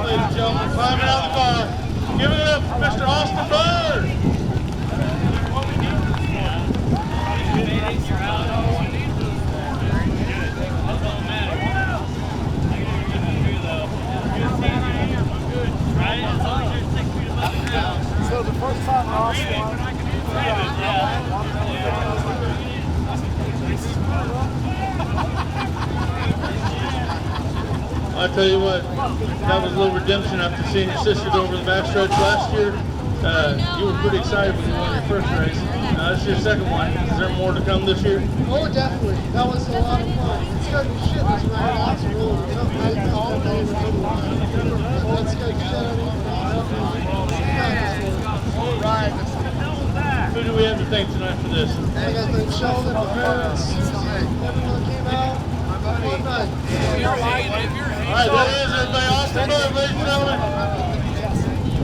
ladies and gentlemen, climbing out the bar. Give it up for Mr. Austin Bird. So the first time Ross won, I tell you what, that was a little redemption after seeing your sister go over the backstretch last year. You were pretty excited when you won your first race. This is your second one. Is there more to come this year? Oh, definitely. That was a lot of fun. It's good as shit. That's right. Lots of roll. Let's get shit. Right. Who do we have to thank tonight for this? I got to thank Sheldon, my parents, Susie, everyone came out. My buddy. All right, that is everybody.